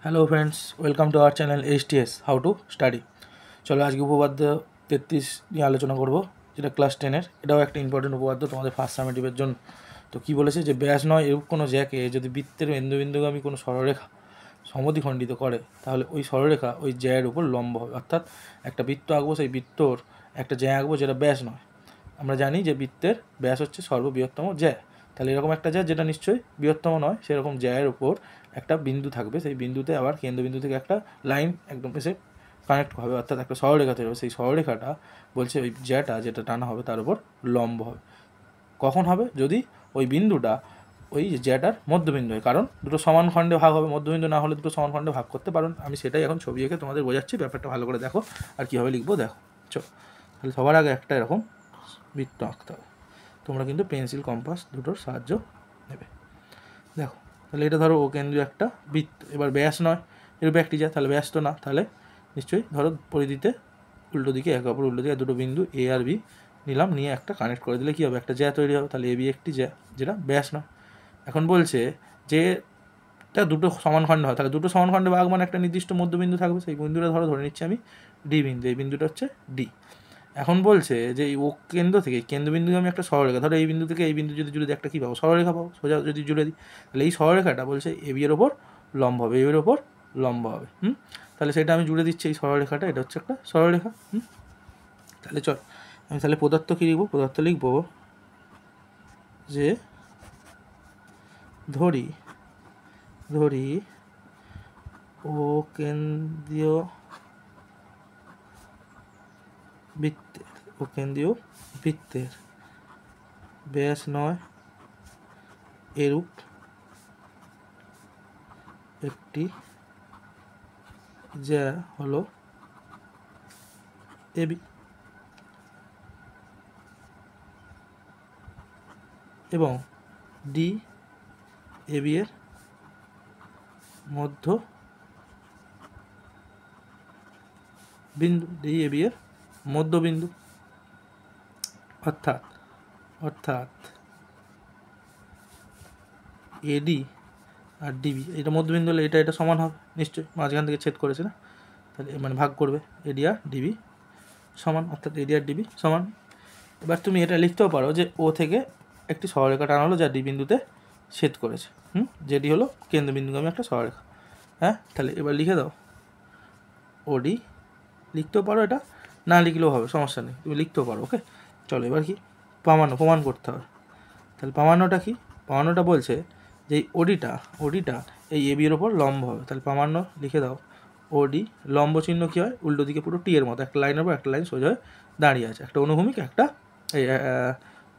Hello friends, welcome to our channel HTS how to study. চলো আজকে উপপাদ্য 33 নিয়ে আলোচনা করব, যেটা ক্লাস 10-এর। এটাও একটা ইম্পর্টেন্ট উপপাদ্য তোমাদের ফার্স্ট সামেটিভের জন্য। তো কী বলেছে, যে ব্যাস নয় এরূপ কোনো জ্যাকে যদি বৃত্তের বিন্দুগামী কোনো সরলরেখা সমদ্বিখণ্ডিত করে, তাহলে ওই সরলরেখা ওই জ্যায়ের উপর লম্ব হবে। অর্থাৎ একটা বৃত্ত আঁকবো, সেই বৃত্তর একটা জ্যা আঁকবো যেটা ব্যাস নয়। আমরা জানি যে বৃত্তের ব্যাস হচ্ছে সর্ববৃহত্তম জ্যা। তাহলে এরকম একটা জ্যা যেটা নিশ্চয়ই বৃহত্তম নয়, সেরকম জ্যায়ের ওপর একটা বিন্দু থাকবে। সেই বিন্দুতে আবার কেন্দ্রবিন্দু থেকে একটা লাইন একদম এসে কানেক্ট হবে, অর্থাৎ একটা সরলরেখা তৈরি হবে। সেই সরলরেখাটা বলছে ওই জ্যাটা যেটা টানা হবে তার উপর লম্ব হবে। কখন হবে? যদি ওই বিন্দুটা ওই জ্যাটার মধ্যবিন্দু হয়, কারণ দুটো সমান খণ্ডে ভাগ হবে। মধ্যবিন্দু না হলে দুটো সমান খণ্ডে ভাগ করতে পারেন। আমি সেটাই এখন ছবি এঁকে তোমাদের বোঝাচ্ছি, ব্যাপারটা ভালো করে দেখো আর কীভাবে লিখবো দেখো। চলো, তাহলে সবার আগে একটা এরকম বৃত্ত আঁকতে হবে। তোমরা কিন্তু পেন্সিল কম্পাস দুটোর সাহায্য নেবে। দেখো, তাহলে এটা ধরো ও কেন্দ্রীয় একটা বৃত্ত। এবার ব্যাস নয় এরূপ একটি যা, তাহলে ব্যাস তো না, তাহলে নিশ্চয়ই ধরো পরিধিতে উল্টো দিকে একে অপর উল্টো দিকে দুটো বিন্দু এ আর বি নিলাম, নিয়ে একটা কানেক্ট করে দিলে কী হবে, একটা জ্যা তৈরি হবে। তাহলে এ বি একটি জ্যা, যেটা ব্যাস নয়। এখন বলছে যে এটা দুটো সমান খণ্ড হয়, তাহলে দুটো সমান খণ্ডে ভাগ মানে একটা নির্দিষ্ট মধ্যবিন্দু থাকবে। সেই বিন্দুটা ধরে নিচ্ছি আমি ডি বিন্দু, এই বিন্দুটা হচ্ছে ডি। এখন বলছে যে ও কেন্দ্র থেকে কেন্দ্রবিন্দুকে আমি একটা সরলরেখা, ধরো এই বিন্দু থেকে এই বিন্দু যদি জুড়ে দিই একটা কী পাবো, সরলরেখা পাবো। সোজা যদি জুড়ে দিই, তাহলে এই সরলরেখাটা বলছে এ বি এর ওপর লম্ব হবে, এ এর ওপর লম্ব হবে। তাহলে সেটা আমি জুড়ে দিচ্ছি এই সরলরেখাটা, এটা হচ্ছে একটা সরলরেখা। তাহলে চল আমি তাহলে পদার্থ কী লিখবো, পদার্থ লিখবো যে ধরি ও কেন্দ্রীয় বৃত্তের ব্যাস নয় এরূপ একটি যা হলো এবি, এবং ডি এবি এর মধ্য বিন্দু, ডি এবি এর মধ্যবিন্দু। অর্থাৎ এডি আর ডিবি, এটা মধ্যবিন্দু হলে এটা সমান হবে নিশ্চয়ই, মাঝখান থেকে ছেদ করেছে না, তাহলে মানে ভাগ করবে, এডি আর ডিবি সমান, অর্থাৎ এডি আর ডিবি সমান। এবার তুমি এটা লিখতেও পারো যে ও থেকে একটি সরলরেখা টানা হলো যা ডি বিন্দুতে ছেদ করেছে। যেটি হলো কেন্দ্রবিন্দুগামী একটা সরলরেখা। হ্যাঁ, তাহলে এবার লিখে দাও ওডি। লিখতেও পারো, এটা না লিখলেও হবে, সমস্যা নেই, তুমি লিখতেও পারো। ওকে, চলো এবার কি প্রমাণ করতে হবে। তাহলে প্রামাণ্যটা কি? প্রামাণ্যটা বলছে যে এই ওডিটা এই এ বি এর ওপর লম্ব হবে। তাহলে প্রামাণ্য লিখে দাও ওডি। লম্ব চিহ্ন কী হয়, উল্টো দিকে পুরো টি এর মতো একটা লাইনের উপর একটা লাইন সোজা হয়ে দাঁড়িয়ে আছে, একটা অনুভূমিক, একটা এই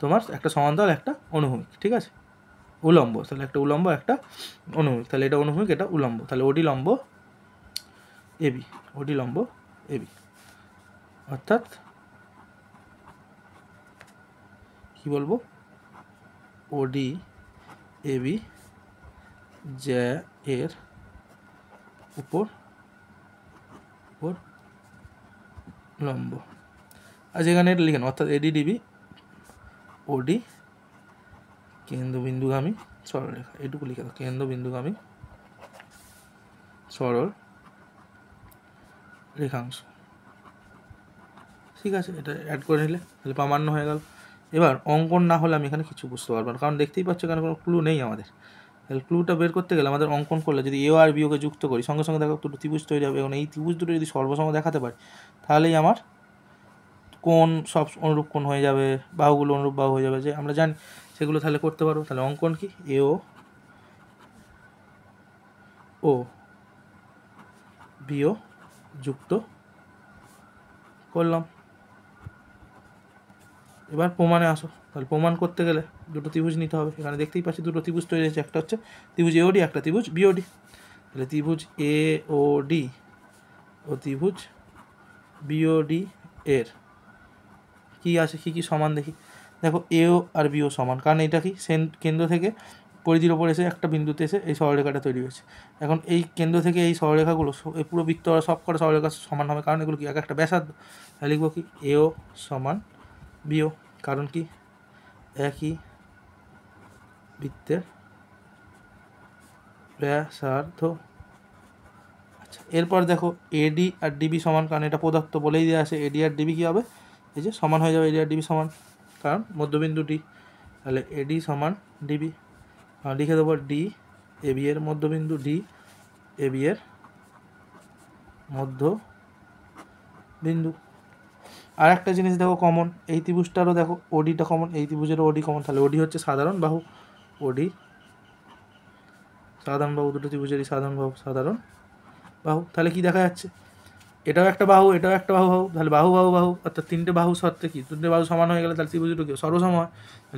তোমার একটা সমান্তরাল, একটা অনুভূমিক, ঠিক আছে, উলম্ব। তাহলে একটা উলম্ব একটা অনুভূমিক, তাহলে এটা অনুভূমিক এটা উলম্ব, তাহলে ওডি লম্ব এবি, অর্থাৎ কি বলবো, ওডি এবি জ্যা এর উপর লম্ব। আর যেখানে এটা লিখেন, অর্থাৎ এডি ডিবি ওডি কেন্দ্রবিন্দুগামী সরলরেখা, এটুকু লিখে দাও, কেন্দ্রবিন্দুগামী সরল রেখাংশ। ঠিক আছে, এটা অ্যাড করে নিলে তাহলে প্রামাণ্য হয়ে গেল। এবার অঙ্কন না হলে আমি এখানে কিছু বুঝতে পারবো না, কারণ দেখতেই পাচ্ছ এখানে কোনো ক্লু নেই আমাদের। তাহলে ক্লুটা বের করতে গেলে আমাদের অঙ্কন করলে যদি এ আর বিওকে যুক্ত করি, সঙ্গে সঙ্গে দেখো দুটো ত্রিভুজ তৈরি হবে, এবং এই ত্রিভুজ দুটো যদি সর্বসম দেখাতে পারি, তাহলেই আমার কোণ সব অনুরূপ কোণ হয়ে যাবে, বাহুগুলো অনুরূপ বাহু হয়ে যাবে, যে আমরা জানি সেগুলো তাহলে করতে পারবো। তাহলে অঙ্কন কি, এ ও বিও যুক্ত করলাম। এবার প্রমাণে আসো। তাহলে প্রমাণ করতে গেলে দুটো ত্রিভুজ নিতে হবে। এখানে দেখতেই পাচ্ছি দুটো ত্রিভুজ তৈরি হয়েছে, একটা হচ্ছে ত্রিভুজ এওডি, একটা ত্রিভুজ বিওডি। তাহলে ত্রিভুজ এ ও ডি ও ত্রিভুজ বিওডি এর কী আছে, কী সমান দেখি। দেখো এও আর বিও সমান, কারণ এটা কি কেন্দ্র থেকে পরিধির ওপর এসে একটা বিন্দুতে এসে এই সরলরেখাটা তৈরি হয়েছে। এখন এই কেন্দ্র থেকে এই সরলরেখাগুলো, এই পুরো বৃত্ত সব কটা সরলরেখা সমান হবে, কারণ এগুলো কি এক একটা ব্যাসার্ধ। তাহলে লিখবো কি এও সমান বিও, কারণ কি একই বৃত্তের ব্যাসার্ধ। আচ্ছা, এরপর দেখো এডি আর ডিবি সমান, কারণ এটা প্রদত্ত বলেই দেওয়া আছে। এডি আর ডিবি কী হবে, এই যে সমান হয়ে যাবে, এডি আর ডিবি সমান, কারণ মধ্যবিন্দু ডি। তাহলে এডি সমান ডিবি, লিখে দেবো ডি এবি এর মধ্যবিন্দু, ডি এবি এর মধ্যবিন্দু। আর একটা জিনিস দেখো কমন, এই ত্রিভুজটারও দেখো ওডিটা কমন, এই ত্রিভুজেরও ওডি কমন। তাহলে ওডি হচ্ছে সাধারণ বাহু, ওডি সাধারণ বাহু, দুটো ত্রিভুজেরই সাধারণ বাহু। তাহলে কি দেখা যাচ্ছে, এটাও একটা বাহু, এটাও একটা বাহু, তাহলে বাহু বাহু বাহু, অর্থাৎ তিনটে বাহু সত্ত্বে কি, তিনটে বাহু সমান হয়ে গেলে তাহলে ত্রিভুজ দুটো কি সর্বসম হয়।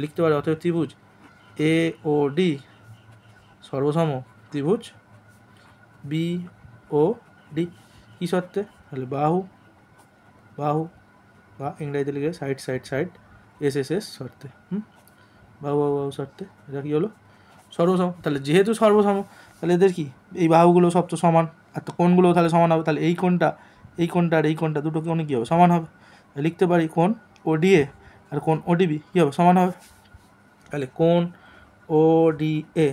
লিখতে পারে অতএব ত্রিভুজ এ ও ডি সর্বসম ত্রিভুজ বি ও ডি। কী সত্ত্বে, তাহলে বাহু বা ইংরেজিতে লিখে সাইড এস শর্তে, বাহু শর্তে এটা কী হলো সর্বসম। তাহলে যেহেতু সর্বসম, তাহলে এদের কি এই বাহুগুলো সব তো সমান, আর তো কোণগুলোও তাহলে সমান হবে। তাহলে এই কোণটা আর এই কোণটা দুটো কোণে কী হবে, সমান হবে। লিখতে পারি কোণ ওডিএ আর কোণ ওডিবি কী হবে, সমান হবে। তাহলে কোণ ওডিএ,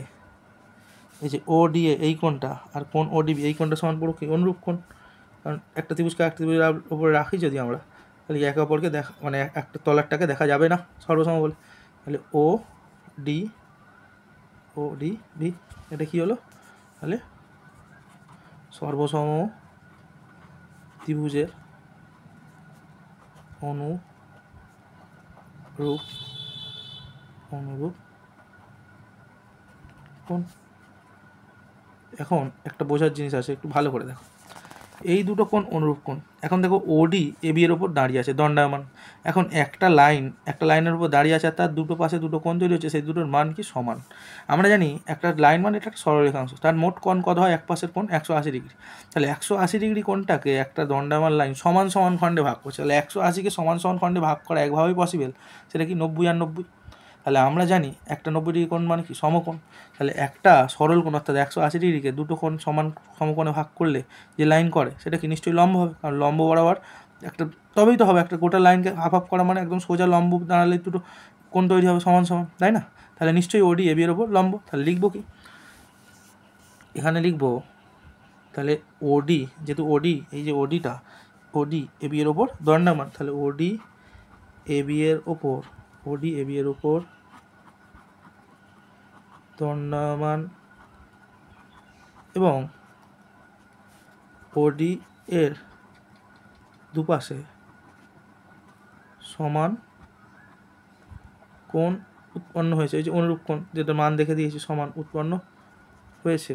এই যে ওডিএ এই কোণটা, আর কোণ ওডিবি এই কোণটা সমান পড়ো কি, অনুরূপ কোণ। কারণ একটা ত্রিভুজকে একটা ত্রিভুজের উপরে রাখি যদি আমরা, তাহলে একে অপরকে মানে একটা তলারটাকে দেখা যাবে না সর্বসম বলে। তাহলে ও ডি বি, এটা কী হলো, তাহলে সর্বসম ত্রিভুজের অনুরূপ কোণ। এখন একটা বোঝার জিনিস আছে, একটু ভালো করে দেখো, এই দুটো কোণ অনুরূপ কোণ। এখন দেখো ওডি এবি এর ওপর দাঁড়িয়ে আছে দণ্ডায়মান। এখন একটা লাইনের উপর দাঁড়িয়ে আছে, আর তার দুটো পাশে দুটো কোণ তৈরি হচ্ছে, সেই দুটোর মান কি সমান। আমরা জানি একটা লাইন মানে এটা একটা সরলরেখাংশ, তার মোট কোণ কত হয়, এক পাশের কোণ 180 ডিগ্রি। তাহলে 180 ডিগ্রি কোণটাকে একটা দণ্ডায়মান লাইন সমান সমান খণ্ডে ভাগ করছে। তাহলে 180কে সমান সমান খণ্ডে ভাগ করা একভাবেই পসিবল, সেটা কি 90 আর 90। তাহলে আমরা জানি একটা 90 ডিগ্রি কোণ মানে কি সমকোণ। তাহলে একটা সরল কোণ অর্থাৎ 180 ডিগ্রিকে দুটো কোণ সমকোণে ভাগ করলে যে লাইন করে সেটা কি নিশ্চয়ই লম্ব হবে, কারণ লম্ব বরাবর একটা, তবেই তো হবে একটা গোটা লাইনকে হাফ করা মানে একদম সোজা লম্ব দাঁড়ালে দুটো কোণ তৈরি হবে সমান সমান, তাই না। তাহলে নিশ্চয়ই ওডি এবি এর ওপর লম্ব। তাহলে লিখবো কি, এখানে লিখবো তাহলে ওডি, যেহেতু ওডি এই যে ওডিটা ওডি এবি এর ওপর দণ্ডায়মান, তাহলে ওডি এবি এর ওপর দণ্ডায়মান, এবং ওডি এর দুপাশে সমান কোণ উৎপন্ন হয়েছে। এই যে অনুরূপ কোণ যেটা মান দেখে দিয়েছি সমান উৎপন্ন হয়েছে,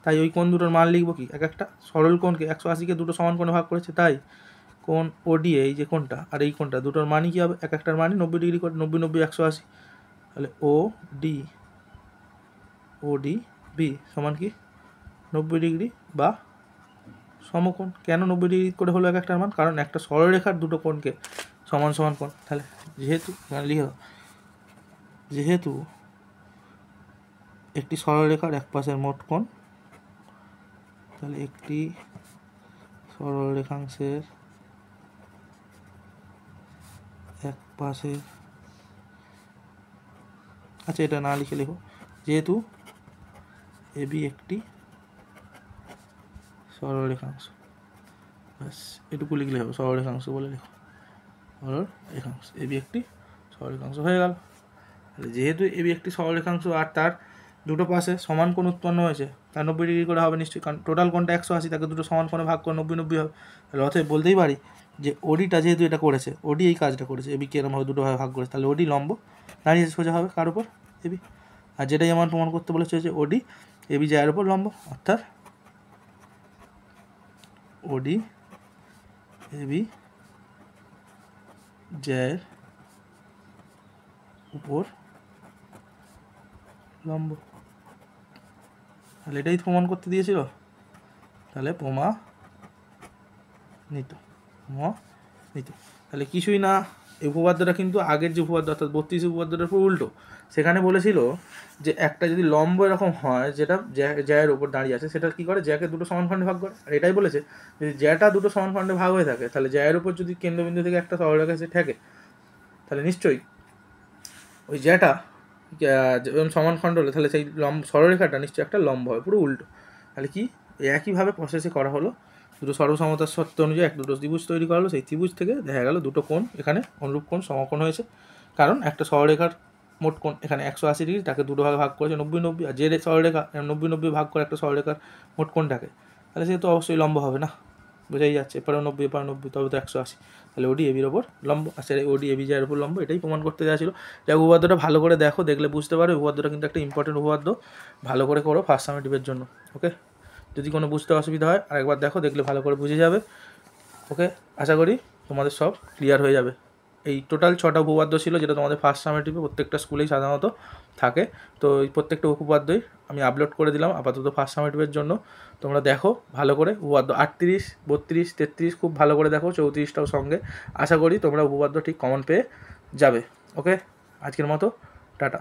তাই ওই কোণ দুটোর মান লিখবো কি, একটা সরল কোণকে 180কে দুটো সমান কোণে ভাগ করেছে, তাই কোণ ওডি এই যে কোণটা আর এই কোণটা দুটোর মানই কী হবে, একটার মানই 90 ডিগ্রি করে, 90 90 180। তাহলে ওডি বি সমান কি 90 ডিগ্রি বা সমকোণ। কেন 90 ডিগ্রি করে হলো একটার মান, কারণ একটা সরলরেখার দুটো কোণকে সমান সমান কোণ। তাহলে যেহেতু একটি সরলরেখার এক পাশের মোট কোণ, তাহলে একটি সরলরেখাংশের এক পাশের, আচ্ছা এটা না লিখে লেখো, যেহেতু এবি একটি সরলরেখাংশ, ব্যাস এটুকু লিখলে হবে, সরলরেখাংশ বলে লেখো, সরলরেখাংশ এবি একটি সরলরেখাংশ হয়ে গেল। তাহলে যেহেতু এবি একটি সরলরেখাংশ আর তার দুটো পাশে সমান কোণ উৎপন্ন হয়েছে, তার 90 ডিগ্রি করে হবে নিশ্চয়ই, কারণ টোটাল কোণটা 180, তাকে দুটো সমান কোণে ভাগ করে 90 90 হবে। তাহলে অতএব বলতেই পারি যে ওডিটা যেহেতু এটা করেছে, ওডি এই কাজটা করেছে, এবিকে এরমভাবে দুটো ভাগে ভাগ করেছে, তাহলে ওডি লম্ব দাঁড়িয়ে সোজা হবে কার উপর, এবি। আর যেটাই আমার প্রমাণ করতে বলেছে যে ওডি এবি জায়ের উপর লম্ব, অর্থাৎ ওডি এবি জায়ের উপর লম্ব। তাহলে এটাই প্রমাণ করতে দিয়েছিল, তাহলে প্রমাণিত। তাহলে কিছুই না, এই উপপাদ্যটা কিন্তু আগের যে উপপাদ্য অর্থাৎ 32 উপপাদ্যটার পুরো উল্টো। সেখানে বলেছিল যে একটা যদি লম্ব এরকম হয় যেটা জ্যায়ের উপর দাঁড়িয়ে আছে, সেটা কী করে, জ্যাকে দুটো সমান খণ্ডে ভাগ করে। আর এটাই বলেছে যদি জ্যাটা দুটো সমান খণ্ডে ভাগ হয়ে থাকে, তাহলে জ্যায়ের উপর যদি কেন্দ্রবিন্দু থেকে একটা সরলরেখা এসে ঠেকে, তাহলে নিশ্চয়ই ওই জ্যাটা সমান খণ্ড হলে তাহলে সেই সরলরেখাটা নিশ্চয়ই একটা লম্ব হবে, পুরো উল্টো। তাহলে কি এই একইভাবে প্রসেসে করা হলো, দুটো সর্বসমতার শর্ত অনুযায়ী দুটো ত্রিভুজ তৈরি করা হলো, সেই ত্রিভুজ থেকে দেখা গেল দুটো কোণ এখানে অনুরূপ কোণ সমকোণ হয়েছে, কারণ একটা সরলরেখার মোট কোণ এখানে 180 ডিগ্রি, তাকে দুটো ভাগে ভাগ করেছে 90-90, আর যে সরলরেখা 90-90 ভাগ করে একটা সরলরেখার মোট কোণটাকে, তাহলে সে তো অবশ্যই লম্ব হবে না, বোঝাই যাচ্ছে, এপারে 90 এপারে 90, তবে তো 180, তাহলে ওডি এবির ওপর লম্ব, আচ্ছা ওডি এবি যার উপর লম্ব, এটাই প্রমাণ করতে দেওয়া ছিল। যাই উপপাদ্যটা ভালো করে দেখো, দেখলে বুঝতে পারো উপপাদ্যটা কিন্তু একটা ইম্পর্টেন্ট উপপাদ্য, ভালো করে করো ফার্স্ট সামেটিভের জন্য। ওকে, যদি কোনো বুঝতে অসুবিধা হয় আরেকবার দেখো, দেখলে ভালো করে বুঝে যাবে। ওকে, আশা করি তোমাদের সব ক্লিয়ার হয়ে যাবে। এই টোটাল 6টা উপপাদ্য ছিল, যেটা তোমাদের ফার্স্ট সামেটিভে প্রত্যেকটা স্কুলেই সাধারণত থাকে। তো এই প্রত্যেকটা উপপাদ্যই আমি আপলোড করে দিলাম আপাতত ফার্স্ট সামেটিভের জন্য, তোমরা দেখো ভালো করে উপপাদ্য 38, 32, 33 খুব ভালো করে দেখো, 34টাও সঙ্গে। আশা করি তোমরা উপপাদ্য ঠিক কমন পেয়ে যাবে। ওকে, আজকের মতো টাটা।